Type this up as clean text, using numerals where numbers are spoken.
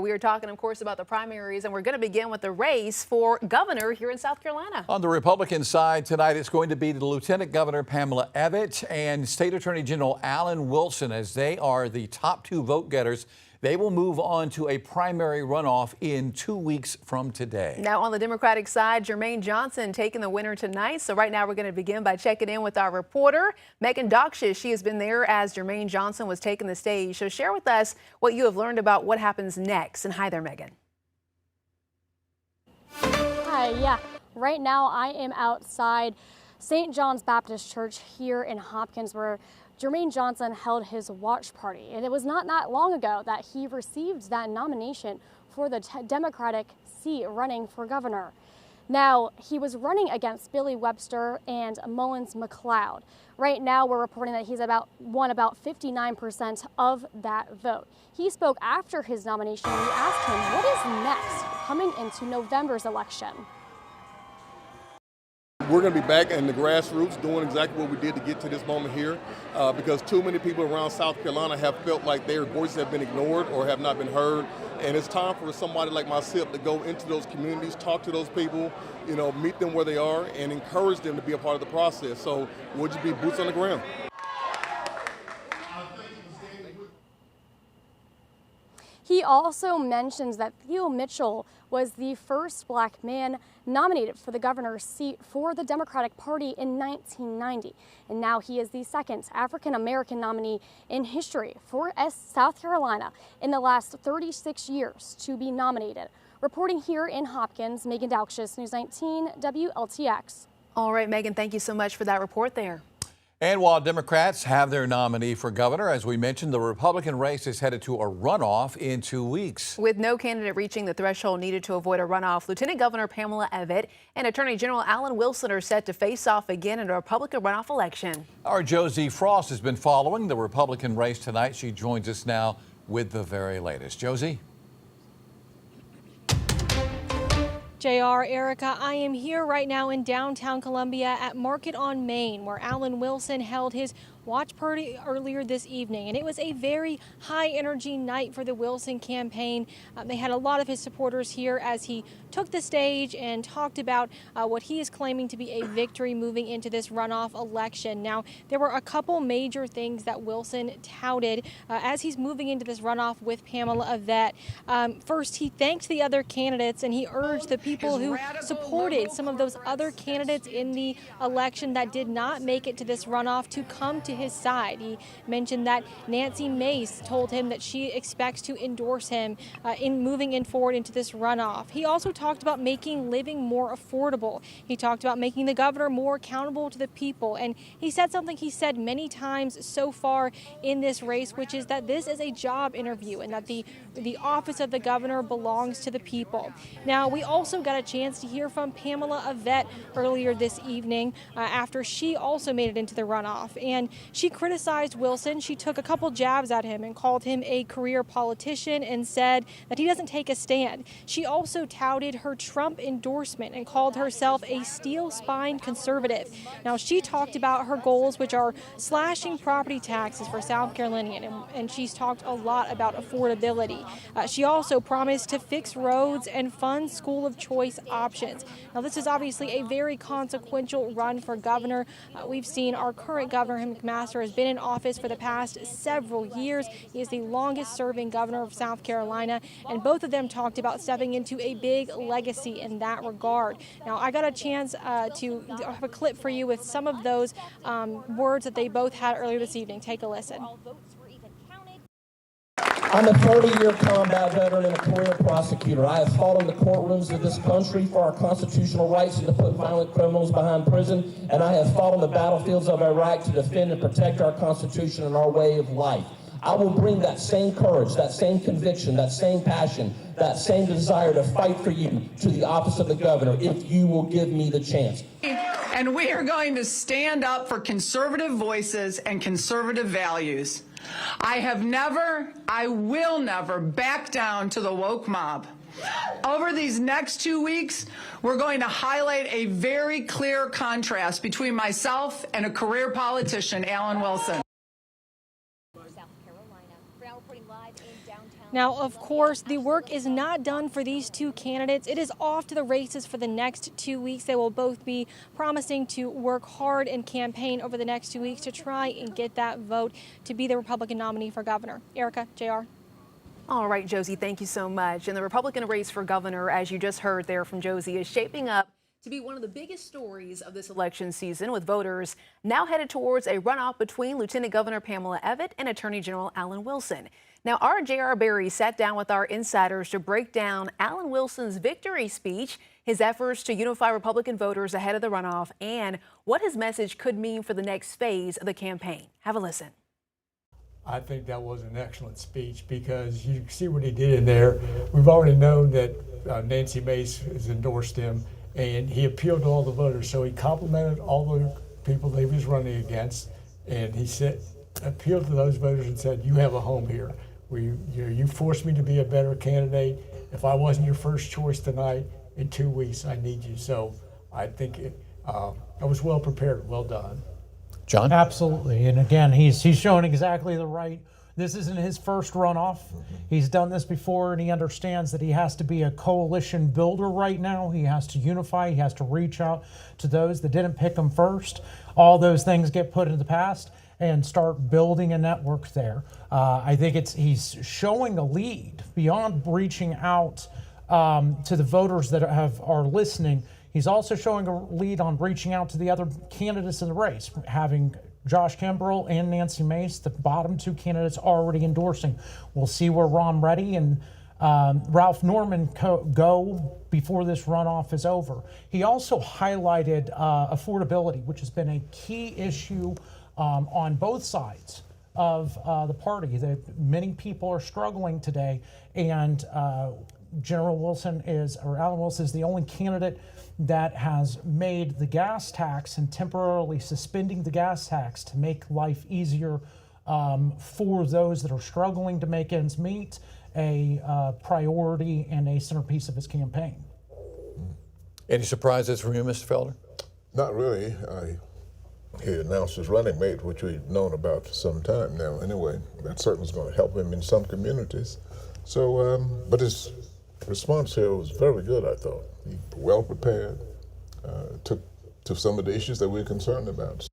We are talking, of course, about the primaries, and we're going to begin with the race for governor here in South Carolina. On the Republican side tonight, it's going to be the Lieutenant Governor Pamela Abbott and State Attorney General Alan Wilson, as they are the top two vote getters. They will move on to a primary runoff in 2 weeks from today. Now, on the Democratic side, Jermaine Johnson taking the winner tonight. So right now we're going to begin by checking in with our reporter, Megan Dockshish. She has been there as Jermaine Johnson was taking the stage. So share with us what you have learned about what happens next. And hi there, Megan. Hi, yeah. Right now I am outside St. John's Baptist Church here in Hopkins, where Jermaine Johnson held his watch party. And it was not that long ago that he received that nomination for the Democratic seat running for governor. Now, he was running against Billy Webster and Mullins McLeod. Right now, we're reporting that he's won about 59% of that vote. He spoke after his nomination, and we asked him what is next coming into November's election. We're going to be back in the grassroots doing exactly what we did to get to this moment here, because too many people around South Carolina have felt like their voices have been ignored or have not been heard. And it's time for somebody like myself to go into those communities, talk to those people, meet them where they are and encourage them to be a part of the process. So we'll just be boots on the ground. He also mentions that Theo Mitchell was the first black man nominated for the governor's seat for the Democratic Party in 1990. And now he is the second African-American nominee in history for South Carolina in the last 36 years to be nominated. Reporting here in Hopkins, Megan Dockshish, News 19 WLTX. All right, Megan, thank you so much for that report there. And while Democrats have their nominee for governor, as we mentioned, the Republican race is headed to a runoff in 2 weeks. With no candidate reaching the threshold needed to avoid a runoff, Lieutenant Governor Pamela Abbott and Attorney General Alan Wilson are set to face off again in a Republican runoff election. Our Josie Frost has been following the Republican race tonight. She joins us now with the very latest. Josie? JR, Erica, I am here right now in downtown Columbia at Market on Main, where Alan Wilson held his watch party earlier this evening. And it was a very high energy night for the Wilson campaign. They had a lot of his supporters here as he took the stage and talked about what he is claiming to be a victory moving into this runoff election. Now, there were a couple major things that Wilson touted as he's moving into this runoff with Pamela Abbott. First, he thanked the other candidates and he urged the people who supported some of those other candidates in the election that did not make it to this runoff to come to his side. He mentioned that Nancy Mace told him that she expects to endorse him in moving forward into this runoff. He also talked about making living more affordable. He talked about making the governor more accountable to the people. And he said something he said many times so far in this race, which is that this is a job interview and that the office of the governor belongs to the people. Now, we also got a chance to hear from Pamela Abbott earlier this evening after she also made it into the runoff. And she criticized Wilson. She took a couple jabs at him and called him a career politician and said that he doesn't take a stand. She also touted her Trump endorsement and called herself a steel-spined conservative. Now, she talked about her goals, which are slashing property taxes for South Carolinians, and she's talked a lot about affordability. She also promised to fix roads and fund school of choice options. Now, this is obviously a very consequential run for governor. We've seen our current governor, McMaster, has been in office for the past several years. He is the longest serving governor of South Carolina, and both of them talked about stepping into a big legacy in that regard. Now, I got a chance to have a clip for you with some of those words that they both had earlier this evening. Take a listen. I'm a 30-year combat veteran and a career prosecutor. I have fought in the courtrooms of this country for our constitutional rights and to put violent criminals behind prison, and I have fought on the battlefields of Iraq to defend and protect our Constitution and our way of life. I will bring that same courage, that same conviction, that same passion, that same desire to fight for you to the office of the governor if you will give me the chance. And we are going to stand up for conservative voices and conservative values. I will never back down to the woke mob. Over these next 2 weeks, we're going to highlight a very clear contrast between myself and a career politician, Alan Wilson. South Carolina. We're now reporting live in downtown Now, of course, the work is not done for these two candidates. It is off to the races for the next 2 weeks. They will both be promising to work hard and campaign over the next 2 weeks to try and get that vote to be the Republican nominee for governor. Erica, JR. All right, Josie, thank you so much. And the Republican race for governor, as you just heard there from Josie, is shaping up to be one of the biggest stories of this election season, with voters now headed towards a runoff between Lieutenant Governor Pamela Abbott and Attorney General Alan Wilson. Now, our J.R. Berry sat down with our insiders to break down Alan Wilson's victory speech, his efforts to unify Republican voters ahead of the runoff, and what his message could mean for the next phase of the campaign. Have a listen. I think that was an excellent speech because you see what he did in there. We've already known that Nancy Mace has endorsed him, and he appealed to all the voters. So he complimented all the people that he was running against, and he said, appealed to those voters and said, "You have a home here. You forced me to be a better candidate. If I wasn't your first choice tonight, in 2 weeks I need you." So I think I was well prepared. Well done. John? Absolutely. And again, he's showing exactly the right. This isn't his first runoff. He's done this before, and he understands that he has to be a coalition builder right now. He has to unify. He has to reach out to those that didn't pick him first. All those things get put in the past and start building a network there. I think he's showing a lead beyond reaching out to the voters that are listening. He's also showing a lead on reaching out to the other candidates in the race, having Josh Kimbrell and Nancy Mace, the bottom two candidates, already endorsing. We'll see where Ron Reddy and Ralph Norman go before this runoff is over. He also highlighted affordability, which has been a key issue on both sides of the party. That many people are struggling today, and Alan Wilson is the only candidate that has made the gas tax and temporarily suspending the gas tax to make life easier for those that are struggling to make ends meet a priority and a centerpiece of his campaign. Any surprises from you, Mr. Felder? Not really. He announced his running mate, which we've known about for some time now anyway. That certainly is going to help him in some communities. So, but his response here was very good, I thought. He well prepared, took to some of the issues that we're concerned about.